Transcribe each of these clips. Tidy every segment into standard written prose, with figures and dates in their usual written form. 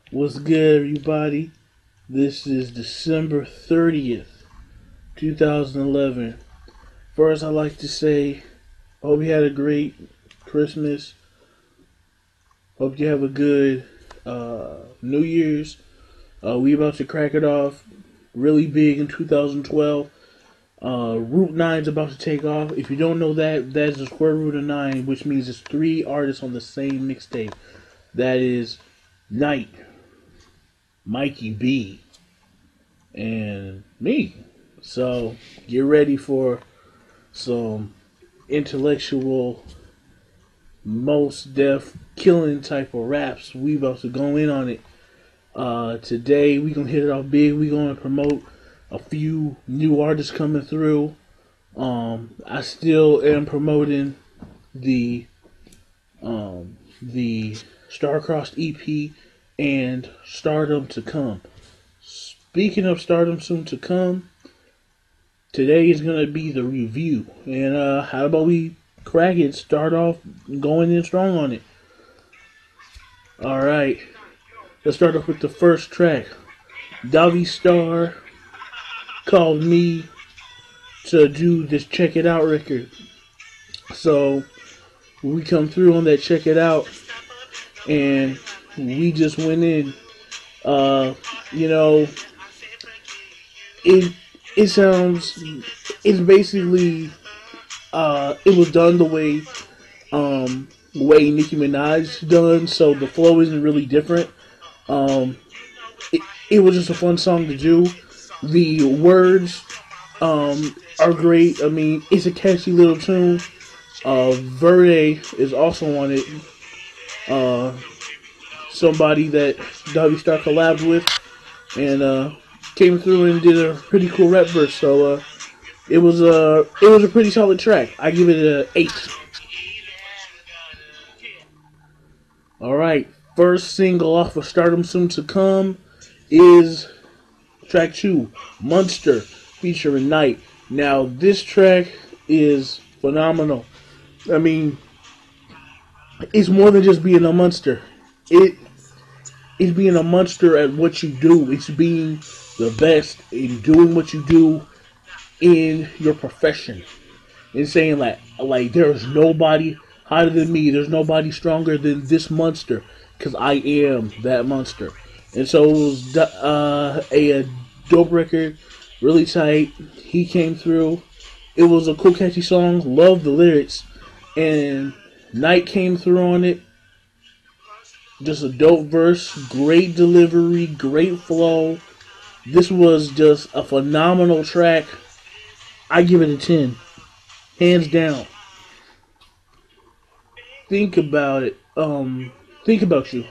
What's good, everybody? This is December 30th, 2011. First, I'd like to say, hope you had a great Christmas. Hope you have a good New Year's. We about to crack it off really big in 2012. Route 9 is about to take off. If you don't know that, that is the square root of 9, which means it's 3 artists on the same mixtape. That is Knight, Mikey B, and me. So get ready for some intellectual, most deaf killing type of raps. We about to go in on it. Today we gonna hit it off big. We gonna promote a few new artists coming through. I still am promoting the Star-Crossed EP and Stardom to Come. Speaking of Stardom soon to come, today is gonna be the review. And how about we crack it? Start off going in strong on it. All right, let's start off with the first track. Dauvee Starr called me to do this Check It Out record. So we come through on that Check It Out, and we just went in. It sounds, it's basically it was done the way Nicki Minaj done, so the flow isn't really different. It was just a fun song to do. The words are great. I mean, it's a catchy little tune. Verde is also on it. Somebody that Dauvee Starr collabed with, and came through and did a pretty cool rap verse. So it was a pretty solid track. I give it an 8. All right, first single off of Stardom Soon to Come is track 2, Monster, featuring Knight. Now this track is phenomenal. I mean, it's more than just being a monster. It's being a monster at what you do. It's being the best in doing what you do in your profession. And saying like there's nobody hotter than me. There's nobody stronger than this monster, because I am that monster. And so it was a dope record, really tight. He came through. It was a cool, catchy song. Loved the lyrics, and Knight came through on it. Just a dope verse, great delivery, great flow. This was just a phenomenal track. I give it a 10, hands down. Think about it. Think about you.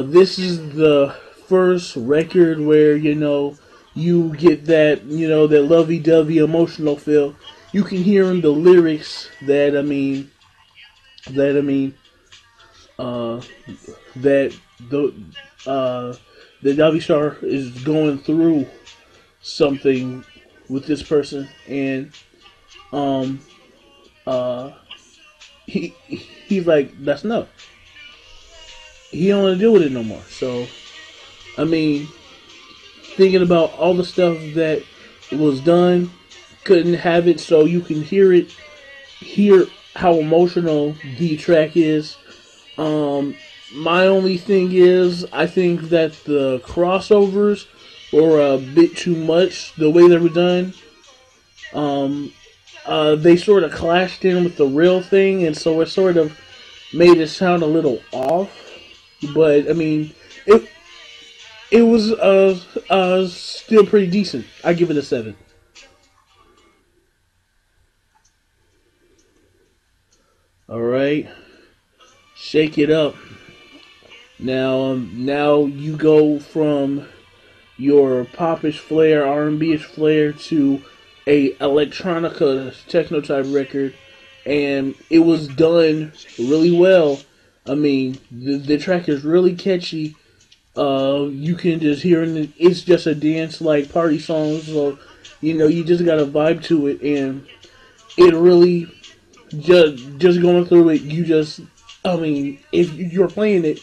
This is the first record where you get that that lovey-dovey emotional feel. You can hear in the lyrics that the Dauvee Starr is going through something with this person, and he's like, that's enough. He don't want to deal with it no more. So I mean, thinking about all the stuff that was done, couldn't have it, so you can hear how emotional the track is. My only thing is, I think that the crossovers were a bit too much the way they were done. They sort of clashed in with the real thing, and so it sort of made it sound a little off. But I mean, it was still pretty decent. I give it a 7. All right, Shake It Up. Now you go from your popish flair, R&B-ish flair, to a electronica techno type record, and it was done really well. I mean, the track is really catchy. You can just hear it. It's just a dance like party song, so you just got to vibe to it, and it really just going through it. If you're playing it,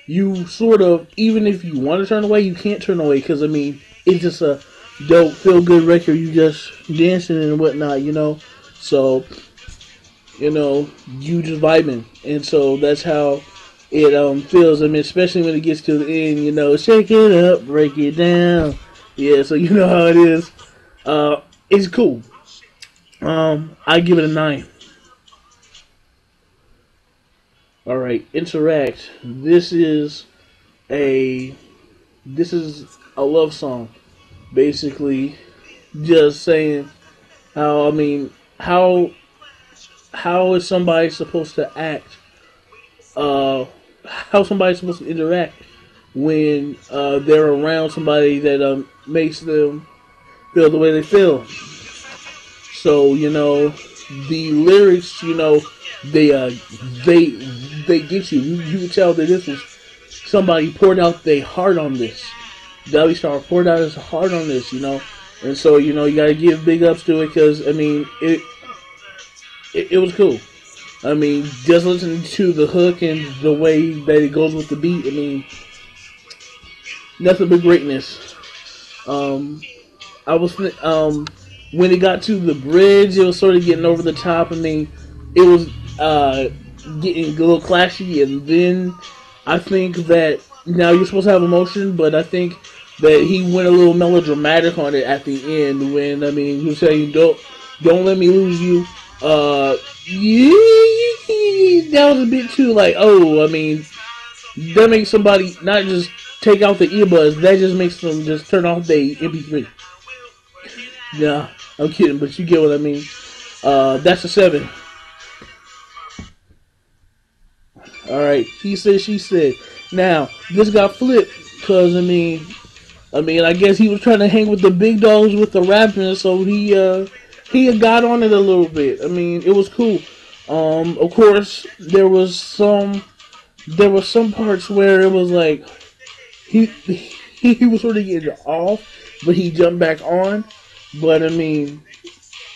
you sort of, even if you want to turn away, you can't turn away, because I mean, it's just a dope, feel good record. You just dancing and whatnot, you know. So, you know, you just vibing, and so that's how it feels. I mean, especially when it gets to the end, you know, shake it up, break it down. Yeah, so you know how it is. It's cool. I give it a 9. All right, interact. A this is a love song, basically, just saying how, I mean, how is somebody supposed to act? How somebody's supposed to interact when they're around somebody that makes them feel the way they feel. So, you know, the lyrics, you know, they uh they they get you. You can tell that this was somebody poured out their heart on this. Dauvee Starr poured out his heart on this, you know, and so, you know, you gotta give big ups to it, because I mean it was cool. I mean, just listening to the hook and the way that it goes with the beat, I mean, nothing but greatness. I was when it got to the bridge, it was sort of getting over the top. I mean, it was getting a little clashy, and then I think that now you're supposed to have emotion, but I think that he went a little melodramatic on it at the end when, I mean, he was saying, "Don't let me lose you." Yeah, that was a bit too like, oh, I mean, that makes somebody not just take out the earbuds, that just makes them just turn off their MP3. Nah, I'm kidding, but you get what I mean. That's a 7. Alright, he said, she said. Now, this got flipped, because, I guess he was trying to hang with the big dogs with the rapping, so he got on it a little bit. I mean, it was cool. Of course, there was some parts where it was like, he was sort of getting off, but he jumped back on. But I mean,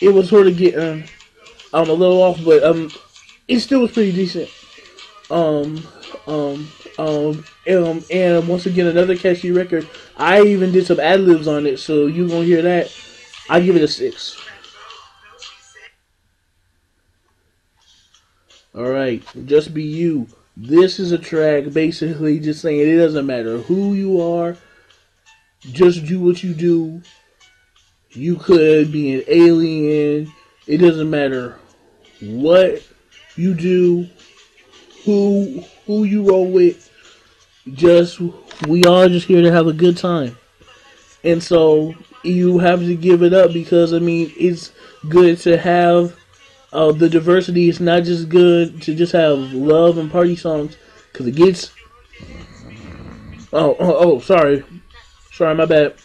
it was sort of getting a little off, but it still was pretty decent. And once again, another catchy record. I even did some ad libs on it, so you gonna hear that. I give it a 6. All right, Just Be You. This is a track basically just saying it doesn't matter who you are, just do what you do. You could be an alien. It doesn't matter what you do, who you roll with. Just, we all just here to have a good time. And so you have to give it up, because I mean, it's good to have the diversity. It's not just good to just have love and party songs, because it gets sorry, my bad.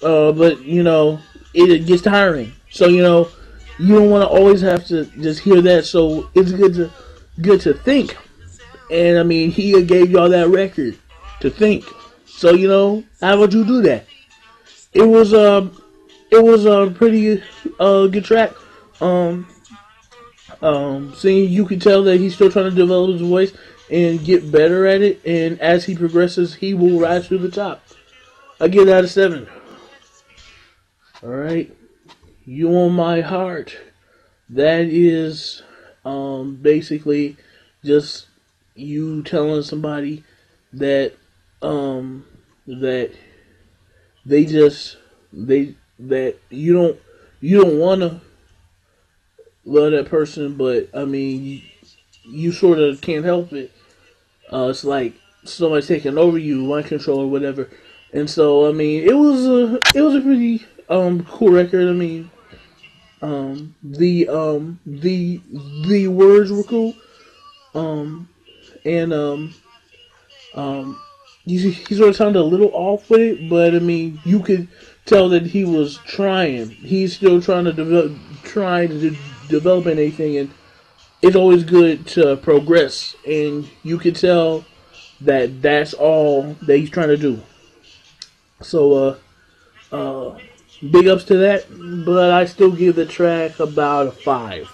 But you know, it gets tiring. So you know, you don't want to always have to just hear that. So it's good to think. And I mean, he gave y'all that record to think. So you know, how would you do that? It was a pretty good track. Seeing, you can tell that he's still trying to develop his voice and get better at it. And as he progresses, he will rise to the top. I give that a 7. All right, You On My Heart. That is basically just you telling somebody that that that you don't want to love that person, but I mean, you sort of can't help it. It's like somebody taking over you, mind control or whatever. And so I mean, it was a pretty cool record. I mean, the words were cool. And he sort of sounded a little off with it, but I mean, you could tell that he was trying. He's still trying to develop anything, and it's always good to progress. And you could tell that that's all that he's trying to do. So, big ups to that. But I still give the track about a 5.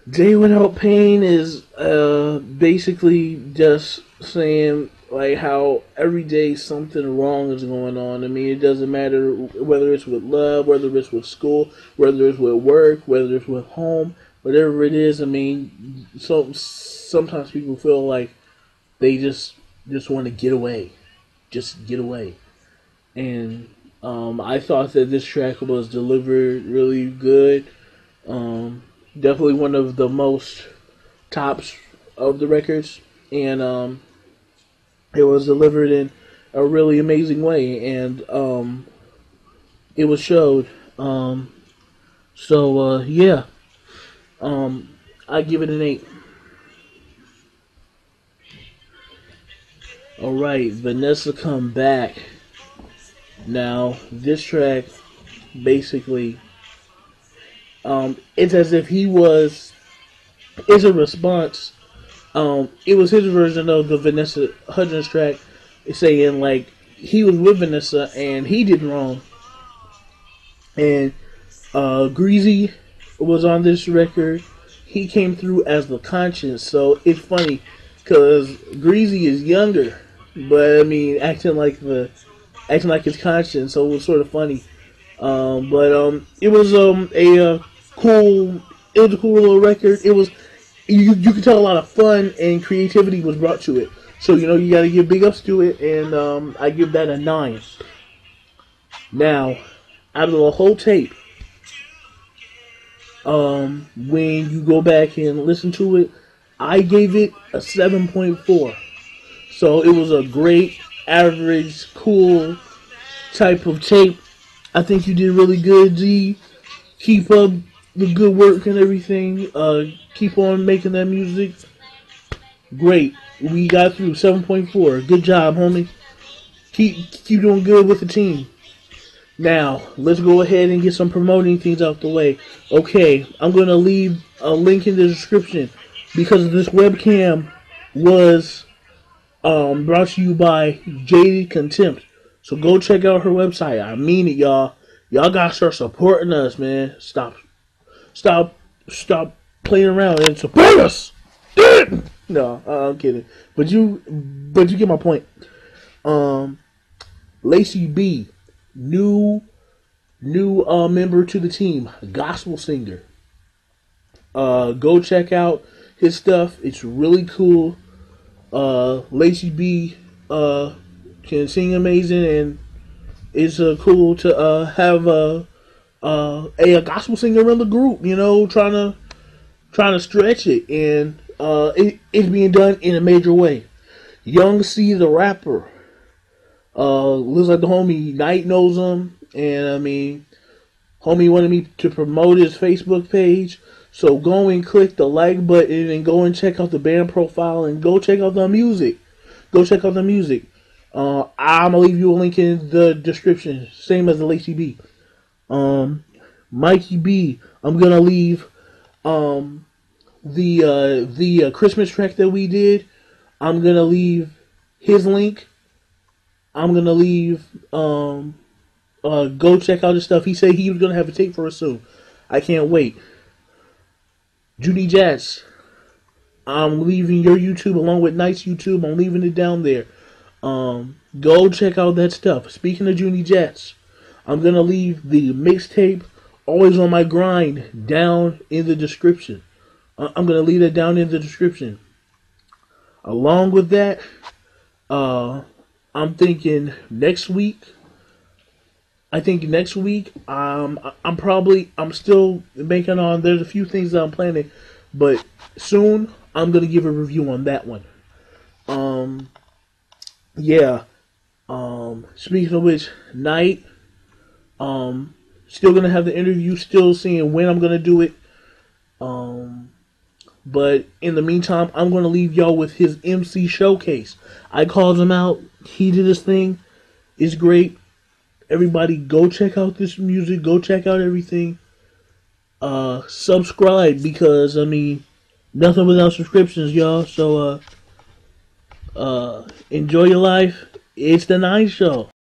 Day Without Pain is basically just saying like how every day something wrong is going on. I mean, it doesn't matter whether it's with love, whether it's with school, whether it's with work, whether it's with home, whatever it is. I mean, sometimes people feel like they just want to get away, just get away. And I thought that this track was delivered really good. Um, Definitely one of the most tops of the records, and it was delivered in a really amazing way, and it was showed. Yeah, um, I give it an 8. All right, Vanessa Come Back. Now this track basically, it's as if he was. It's a response. It was his version of the Vanessa Hudgens track, saying like he was with Vanessa and he did wrong, and Greasy was on this record. He came through as the conscience, so it's funny because Greasy is younger, but I mean acting like his conscience, so it was sort of funny. It was cool. It was a cool little record. It was you could tell a lot of fun and creativity was brought to it. So you got to give big ups to it, and I give that a 9. Now, out of the whole tape, when you go back and listen to it, I gave it a 7.4. So it was a great, average, cool type of tape. I think you did really good, G. Keep up the good work and everything. Keep on making that music. Great. We got through 7.4. Good job, homie. Keep doing good with the team. Now, let's go ahead and get some promoting things out the way. Okay, I'm going to leave a link in the description because this webcam was brought to you by Jaded Contempt. So go check out her website. I mean it, y'all. Y'all gotta start supporting us, man. Stop playing around and support us. No, I'm kidding. But you get my point. Lacy B, new member to the team, gospel singer. Go check out his stuff. It's really cool. Lacy B can sing amazing, and it's cool to have a gospel singer in the group. Trying to stretch it, and it's being done in a major way. Young C, the rapper, looks like the homie Knight knows him, and I mean, homie wanted me to promote his Facebook page. So go and click the like button and go and check out the band profile and go check out the music. I'm gonna leave you a link in the description, same as the Lacy B. Mikey B, I'm gonna leave the Christmas track that we did. I'm gonna leave his link. I'm gonna leave go check out his stuff. He said he was gonna have a tape for us soon. I can't wait. JunnyJatz, I'm leaving your YouTube along with Knight's YouTube. I'm leaving it down there. Go check out that stuff. Speaking of JunnyJatz, I'm gonna leave the mixtape Always on My Grind down in the description. I'm gonna leave that down in the description. Along with that, I'm thinking next week. I'm still banking on. There's a few things that I'm planning, but soon I'm gonna give a review on that one. Yeah. Speaking of which, Night. Still gonna have the interview. Still seeing when I'm gonna do it. But in the meantime, I'm gonna leave y'all with his MC showcase. I called him out. He did his thing. It's great. Everybody, go check out this music. Go check out everything. Subscribe, because I mean, nothing without subscriptions, y'all. So enjoy your life. It's the Night Show.